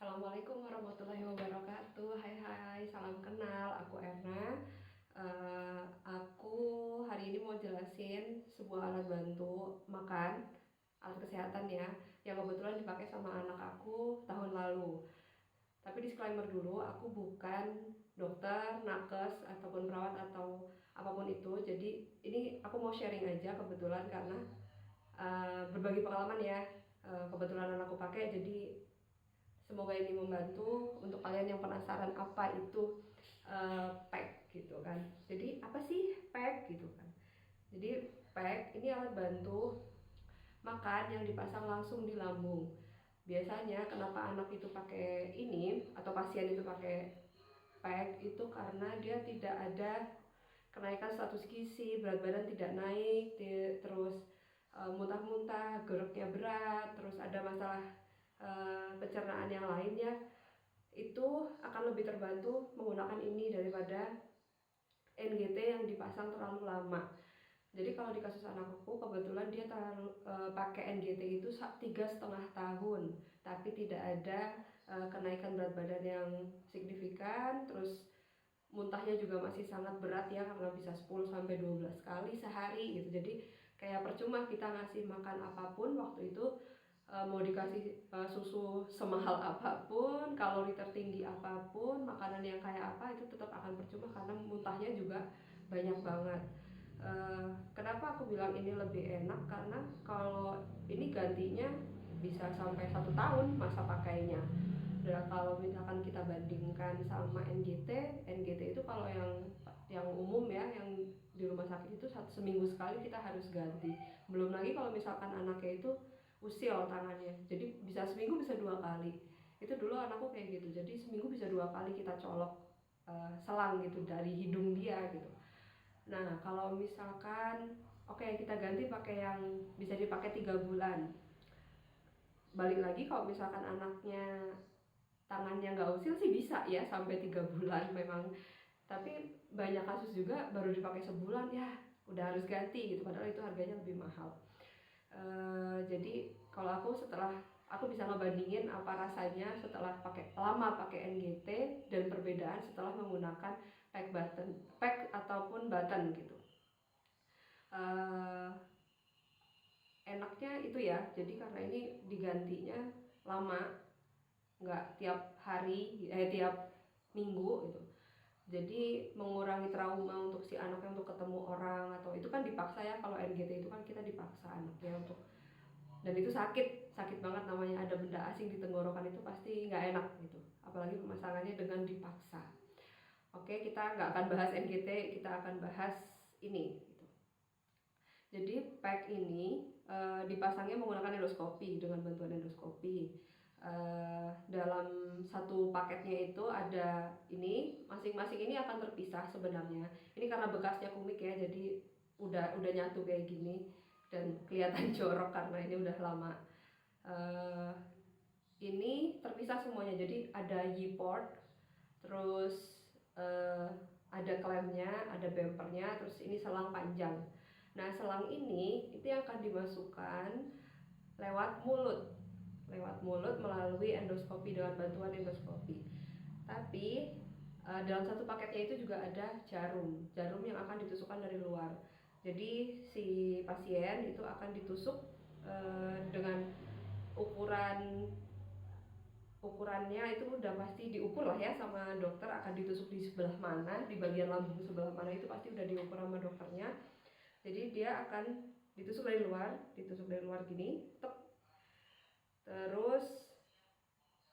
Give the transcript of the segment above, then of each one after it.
Assalamualaikum warahmatullahi wabarakatuh. Hai, salam kenal. Aku Erna. Aku hari ini mau jelasin sebuah alat bantu makan, alat kesehatan ya, yang kebetulan dipakai sama anak aku tahun lalu. Tapi disclaimer dulu, aku bukan dokter, nakes, ataupun perawat atau apapun itu. Jadi ini aku mau sharing aja kebetulan karena berbagi pengalaman ya. Kebetulan anakku pakai, jadi semoga ini membantu untuk kalian yang penasaran apa itu PEG gitu kan. Jadi apa sih PEG gitu kan. Jadi PEG ini alat bantu makan yang dipasang langsung di lambung. Biasanya kenapa anak itu pakai ini atau pasien itu pakai PEG itu karena dia tidak ada kenaikan status gizi, berat badan tidak naik, terus muntah-muntah, geraknya berat, terus ada masalah pencernaan yang lainnya, itu akan lebih terbantu menggunakan ini daripada NGT yang dipasang terlalu lama. Jadi kalau di kasus anakku kebetulan dia pakai NGT itu 3,5 tahun, tapi tidak ada kenaikan berat badan yang signifikan, terus muntahnya juga masih sangat berat ya karena bisa 10-12 kali sehari gitu. Jadi kayak percuma kita ngasih makan apapun waktu itu, mau dikasih susu semahal apapun, kalori tertinggi apapun, makanan yang kayak apa, itu tetap akan percuma karena muntahnya juga banyak banget. Kenapa aku bilang ini lebih enak? Karena kalau ini gantinya bisa sampai 1 tahun masa pakainya. Dan kalau misalkan kita bandingkan sama NGT itu kalau yang umum ya, yang di rumah sakit itu seminggu sekali kita harus ganti. Belum lagi kalau misalkan anaknya itu usil tangannya, jadi bisa seminggu bisa 2 kali. Itu dulu anakku kayak gitu, jadi seminggu bisa 2 kali kita colok selang gitu dari hidung dia gitu. Nah kalau misalkan kita ganti pakai yang bisa dipakai 3 bulan. Balik lagi kalau misalkan anaknya tangannya nggak usil sih bisa ya sampai 3 bulan memang, tapi banyak kasus juga baru dipakai sebulan ya udah harus ganti gitu, padahal itu harganya lebih mahal. Jadi kalau aku bisa ngebandingin apa rasanya setelah lama pakai NGT dan perbedaan setelah menggunakan pack ataupun button gitu. Enaknya itu ya, jadi karena ini digantinya lama, nggak tiap hari, tiap minggu gitu. Jadi mengurangi trauma untuk si anaknya untuk ketemu orang, atau itu kan dipaksa ya, kalau NGT itu kan kita dipaksa anaknya untuk, dan itu sakit banget, namanya ada benda asing di tenggorokan itu pasti nggak enak gitu, apalagi pemasangannya dengan dipaksa. Oke, kita nggak akan bahas NGT, kita akan bahas ini gitu. Jadi pack ini dipasangnya menggunakan endoskopi, dengan bantuan endoskopi. Dalam satu paketnya itu ada ini, masing-masing ini akan terpisah sebenarnya. Ini karena bekasnya kumik ya, jadi udah nyatu kayak gini dan kelihatan jorok karena ini udah lama. Ini terpisah semuanya, jadi ada Y-port, terus ada klemnya, ada bumpernya, terus ini selang panjang. Nah selang ini itu yang akan dimasukkan lewat mulut melalui endoskopi, dengan bantuan endoskopi. Tapi dalam satu paketnya itu juga ada jarum yang akan ditusukkan dari luar. Jadi si pasien itu akan ditusuk dengan ukurannya itu udah pasti diukur lah ya sama dokter, akan ditusuk di sebelah mana, di bagian lambung sebelah mana itu pasti udah diukur sama dokternya. Jadi dia akan ditusuk dari luar gini, terus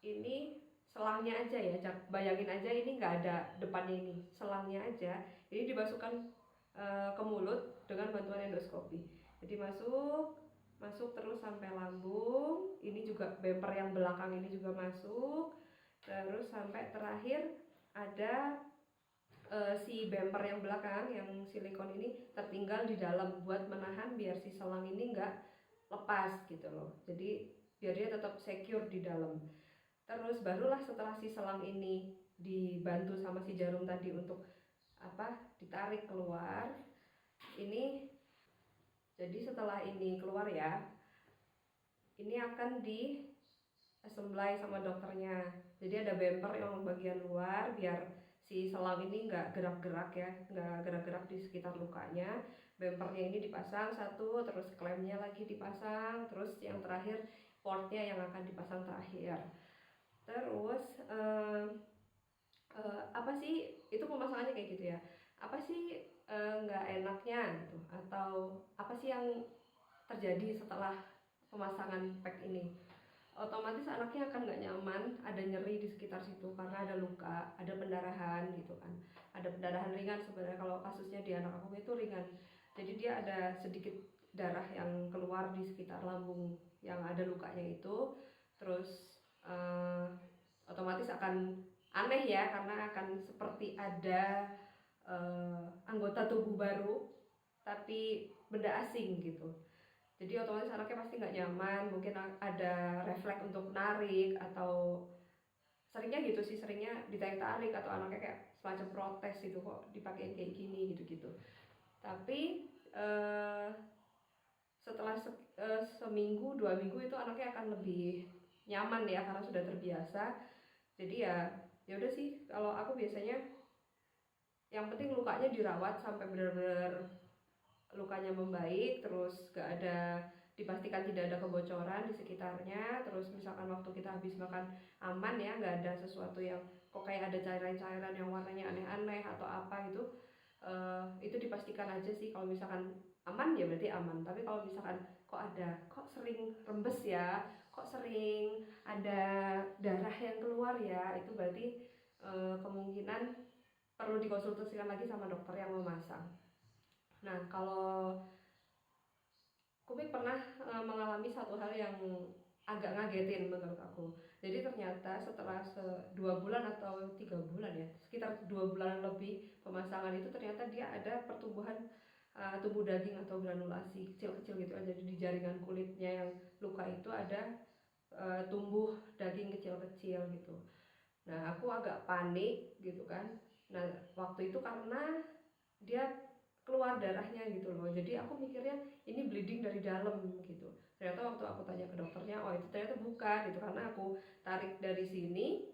ini selangnya aja ya, bayangin aja ini nggak ada depannya, ini selangnya aja, ini dimasukkan ke mulut dengan bantuan endoskopi. Jadi masuk terus sampai lambung, ini juga bumper yang belakang ini juga masuk, terus sampai terakhir ada si bumper yang belakang yang silikon ini tertinggal di dalam buat menahan biar si selang ini nggak lepas gitu loh, jadi biar dia tetap secure di dalam. Terus barulah setelah si selang ini dibantu sama si jarum tadi untuk ditarik keluar ini. Jadi setelah ini keluar ya, ini akan assembly sama dokternya. Jadi ada bumper yang bagian luar biar si selang ini nggak gerak-gerak ya, nggak gerak-gerak di sekitar lukanya. Bumpernya ini dipasang satu, terus klemnya lagi dipasang, terus yang terakhir portnya yang akan dipasang terakhir. Terus apa sih itu pemasangannya kayak gitu ya? Apa sih nggak enaknya gitu? Atau apa sih yang terjadi setelah pemasangan pack ini? Otomatis anaknya akan nggak nyaman, ada nyeri di sekitar situ karena ada luka, ada pendarahan gitu kan. Ada pendarahan ringan sebenarnya, kalau kasusnya di anak aku itu ringan. Jadi dia ada sedikit darah yang keluar di sekitar lambung yang ada lukanya itu. Terus otomatis akan aneh ya, karena akan seperti ada anggota tubuh baru tapi benda asing gitu. Jadi otomatis anaknya pasti nggak nyaman, mungkin ada refleks untuk narik, atau seringnya gitu sih, seringnya ditarik-tarik atau anaknya kayak semacam protes gitu, kok dipakein kayak gini gitu-gitu. Tapi setelah seminggu 2 minggu itu anaknya akan lebih nyaman ya, karena sudah terbiasa. Jadi ya udah sih, kalau aku biasanya yang penting lukanya dirawat sampai benar-benar lukanya membaik, terus gak ada, dipastikan tidak ada kebocoran di sekitarnya. Terus misalkan waktu kita habis makan aman ya, nggak ada sesuatu yang kok kayak ada cairan-cairan yang warnanya aneh-aneh atau apa gitu. Itu dipastikan aja sih, kalau misalkan aman ya berarti aman. Tapi kalau misalkan kok sering rembes ya, kok sering ada darah yang keluar ya, itu berarti kemungkinan perlu dikonsultasikan lagi sama dokter yang memasang. Nah, kalau Kumik pernah mengalami satu hal yang agak ngagetin menurut aku. Jadi ternyata setelah 2 bulan atau 3 bulan ya, sekitar 2 bulan lebih pemasangan itu, ternyata dia ada pertumbuhan tubuh daging atau granulasi kecil-kecil gitu aja di jaringan kulitnya yang luka itu, ada tumbuh daging kecil-kecil gitu. Nah, aku agak panik gitu kan. Nah, waktu itu karena dia keluar darahnya gitu loh, jadi aku mikirnya ini bleeding dari dalam gitu. Ternyata waktu aku tanya ke dokternya, oh itu ternyata bukan gitu, karena aku tarik dari sini,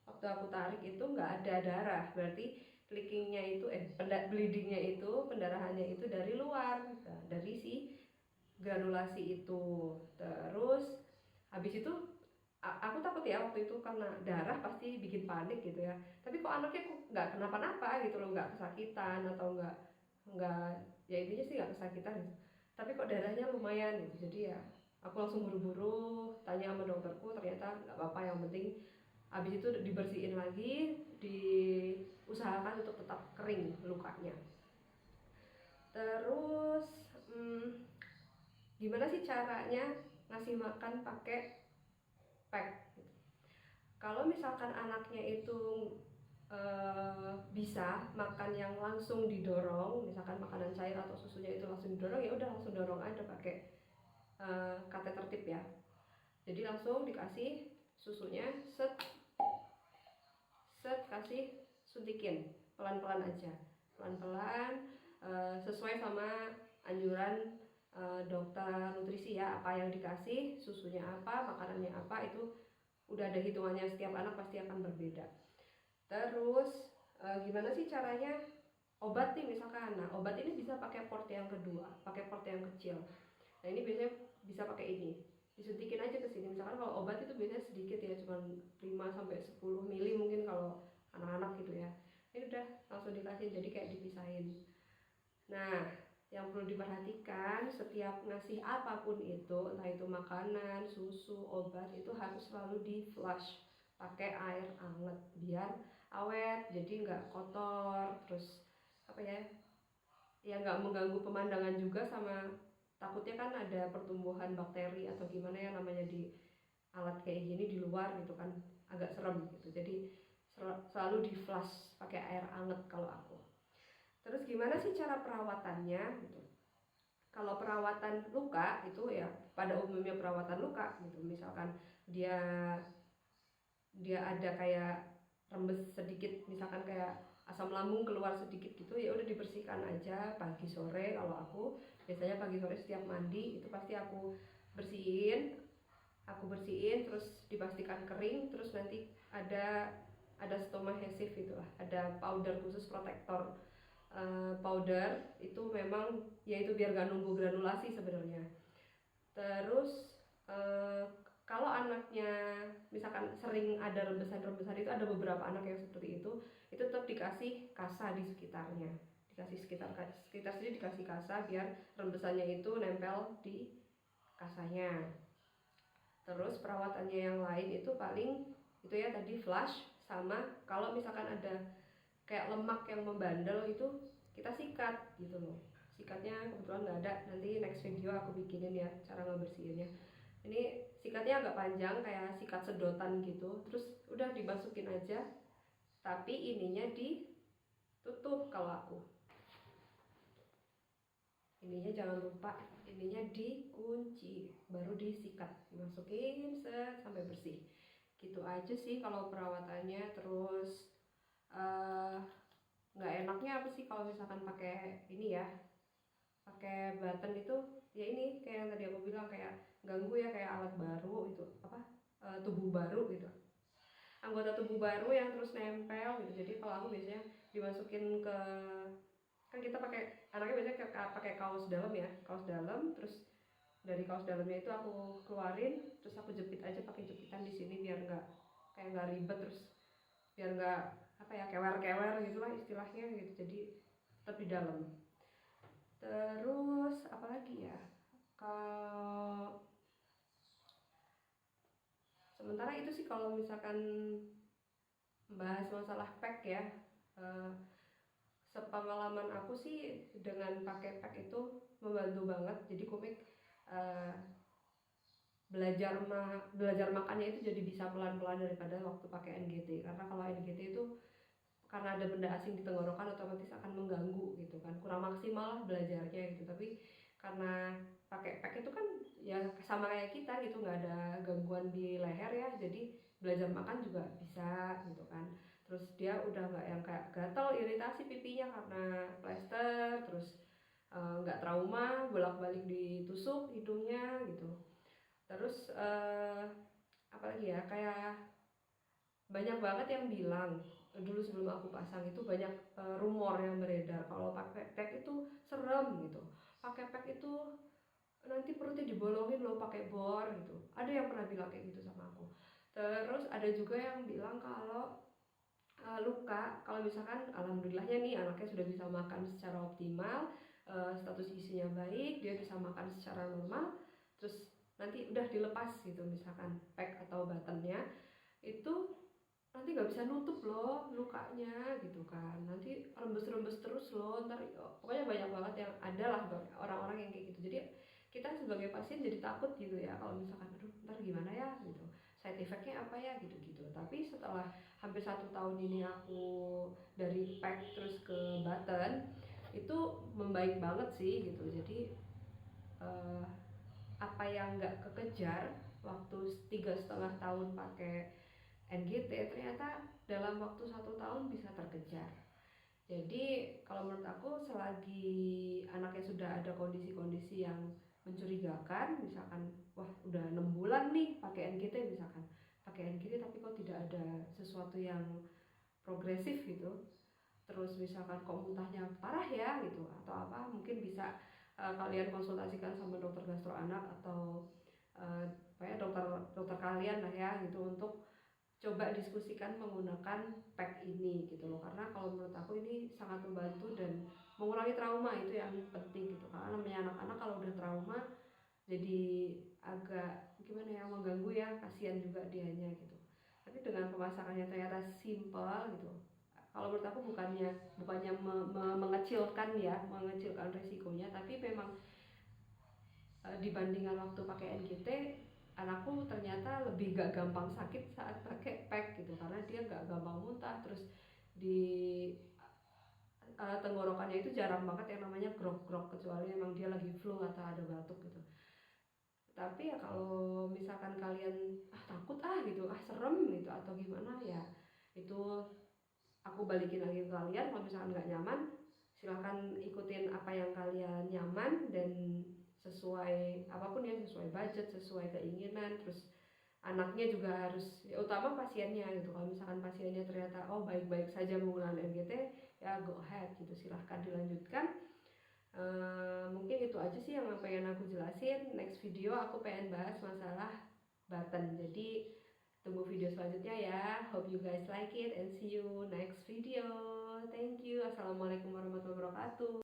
waktu aku tarik itu nggak ada darah, berarti leakingnya itu bleedingnya itu, pendarahannya itu dari luar, nah, dari si granulasi itu. Terus habis itu aku takut ya waktu itu, karena darah pasti bikin panik gitu ya. Tapi kok anaknya kok nggak kenapa-napa gitu loh, nggak kesakitan atau nggak, ya intinya sih nggak kesakitan gitu. Tapi kok darahnya lumayan gitu. Jadi ya aku langsung buru-buru tanya sama dokterku, ternyata nggak apa-apa, yang penting habis itu dibersihin lagi, diusahakan untuk tetap kering lukanya. Terus gimana sih caranya ngasih makan pakai pack gitu. Kalau misalkan anaknya itu bisa makan yang langsung didorong, misalkan makanan cair atau susunya itu langsung didorong, ya udah langsung dorong aja pakai kateter tip ya. Jadi langsung dikasih susunya, set kasih suntikin pelan-pelan aja, pelan-pelan, sesuai sama anjuran dokter nutrisi ya, apa yang dikasih, susunya apa, makanannya apa, itu udah ada hitungannya, setiap anak pasti akan berbeda. Terus gimana sih caranya obat nih misalkan, nah obat ini bisa pakai port yang kedua, pakai port yang kecil. Nah ini biasanya bisa pakai ini, disuntikin aja ke sini. Misalkan kalau obat itu biasanya sedikit ya, cuma 5-10 mili mungkin kalau anak-anak gitu ya. Ini udah langsung dikasih, jadi kayak dipisahin. Nah, yang perlu diperhatikan setiap ngasih apapun itu, entah itu makanan, susu, obat, itu harus selalu di flush pakai air hangat biar awet, jadi nggak kotor. Terus apa ya nggak mengganggu pemandangan juga, sama takutnya kan ada pertumbuhan bakteri atau gimana ya namanya di alat kayak gini di luar gitu kan, agak serem gitu. Jadi selalu di flush pakai air hangat kalau aku. Terus gimana sih cara perawatannya gitu? Kalau perawatan luka itu ya pada umumnya perawatan luka gitu, misalkan dia ada kayak rembes sedikit, misalkan kayak asam lambung keluar sedikit gitu, ya udah dibersihkan aja pagi sore. Kalau aku biasanya pagi sore setiap mandi itu pasti aku bersihin, aku bersihin, terus dipastikan kering, terus nanti ada stomahesif itulah, ada powder khusus protektor powder itu memang yaitu biar gak nunggu granulasi sebenarnya. Terus kalau anaknya misalkan sering ada rembesan-rembesan, itu ada beberapa anak yang seperti itu tetap dikasih kasa di sekitarnya, dikasih sekitar sini dikasih kasa biar rembesannya itu nempel di kasanya. Terus perawatannya yang lain itu paling itu ya tadi flush, sama kalau misalkan ada kayak lemak yang membandel itu kita sikat gitu loh. Sikatnya kebetulan nggak ada, nanti next video aku bikinin ya cara ngebersihinnya. Ini sikatnya agak panjang kayak sikat sedotan gitu, terus udah dimasukin aja, tapi ininya ditutup. Kalau aku ininya jangan lupa, ininya dikunci baru disikat, dimasukin sampai bersih. Gitu aja sih kalau perawatannya. Terus nggak enaknya apa sih kalau misalkan pakai ini ya, pakai button itu ya, ini kayak yang tadi aku bilang, kayak ganggu ya, kayak alat baru itu apa, tubuh baru gitu, anggota tubuh baru yang terus nempel gitu. Jadi kalau aku biasanya dimasukin ke, kan kita pakai, anaknya biasanya pakai kaos dalam ya, kaos dalam, terus dari kaos dalamnya itu aku keluarin, terus aku jepit aja pakai jepitan di sini biar nggak ribet, terus biar nggak apa ya, kewer-kewer gitulah istilahnya gitu, jadi tetap di dalam. Terus apalagi ya, kalau sementara itu sih kalau misalkan bahas masalah pack ya, sepengalaman aku sih dengan pakai pack itu membantu banget. Jadi komik belajar makannya itu jadi bisa pelan-pelan daripada waktu pakai NGT. Karena kalau NGT itu karena ada benda asing di tenggorokan otomatis akan mengganggu gitu kan, kurang maksimal lah belajarnya gitu. Tapi karena pakai pack itu kan ya sama kayak kita gitu, nggak ada gangguan di leher ya, jadi belajar makan juga bisa gitu kan. Terus dia udah nggak yang kayak gatal iritasi pipinya karena plester, terus nggak trauma bolak-balik ditusuk hidungnya gitu. Terus apalagi ya, kayak banyak banget yang bilang dulu sebelum aku pasang itu, banyak rumor yang beredar kalau pakai pack itu serem gitu, pakai pack itu nanti perutnya dibolongin loh pakai bor gitu. Ada yang pernah bilang kayak gitu sama aku. Terus ada juga yang bilang kalau luka, kalau misalkan alhamdulillahnya nih anaknya sudah bisa makan secara optimal, status gizinya baik, dia bisa makan secara normal, terus nanti udah dilepas gitu misalkan pack atau buttonnya, itu nanti nggak bisa nutup loh lukanya gitu kan, nanti rembes-rembes terus loh ntar. Pokoknya banyak banget yang ada lah orang-orang yang kayak gitu. Jadi kita sebagai pasien jadi takut gitu ya, kalau misalkan aduh ntar gimana ya gitu, side effectnya apa ya gitu-gitu. Tapi setelah hampir 1 tahun ini aku dari pack terus ke button, itu membaik banget sih gitu. Jadi apa yang nggak kekejar waktu 3,5 tahun pakai NGT, ternyata dalam waktu 1 tahun bisa terkejar. Jadi kalau menurut aku, selagi anaknya sudah ada kondisi-kondisi yang mencurigakan, misalkan wah udah 6 bulan nih pakai NGT, misalkan pakai NGT tapi kok tidak ada sesuatu yang progresif gitu, terus misalkan kok muntahnya parah ya gitu atau apa, mungkin bisa kalian konsultasikan sama dokter gastro anak atau dokter kalian lah ya gitu, untuk coba diskusikan menggunakan pack ini gitu loh. Karena kalau menurut aku ini sangat membantu dan mengurangi trauma, itu yang penting gitu. Karena namanya anak-anak kalau udah trauma jadi agak gimana ya, mengganggu ya, kasihan juga dianya gitu. Tapi dengan pemasakannya ternyata simple gitu, kalau menurut aku bukannya mengecilkan resikonya, tapi memang dibandingkan waktu pakai NGT, anakku ternyata lebih gak gampang sakit saat pakai pack gitu, karena dia gak gampang muntah. Terus di tenggorokannya itu jarang banget yang namanya grok-grok, kecuali emang dia lagi flu atau ada batuk gitu. Tapi ya kalau misalkan kalian takut gitu, serem gitu atau gimana ya, itu aku balikin lagi ke kalian. Kalau misalkan nggak nyaman, silahkan ikutin apa yang kalian nyaman dan sesuai apapun ya, sesuai budget, sesuai keinginan. Terus anaknya juga harus, ya, utama pasiennya gitu. Kalau misalkan pasiennya ternyata oh baik-baik saja menggunakan NGT, ya go ahead gitu, silahkan dilanjutkan. Mungkin itu aja sih yang pengen aku jelasin. Next video aku pengen bahas masalah button, jadi tunggu video selanjutnya ya. Hope you guys like it and see you next video. Thank you. Assalamualaikum warahmatullahi wabarakatuh.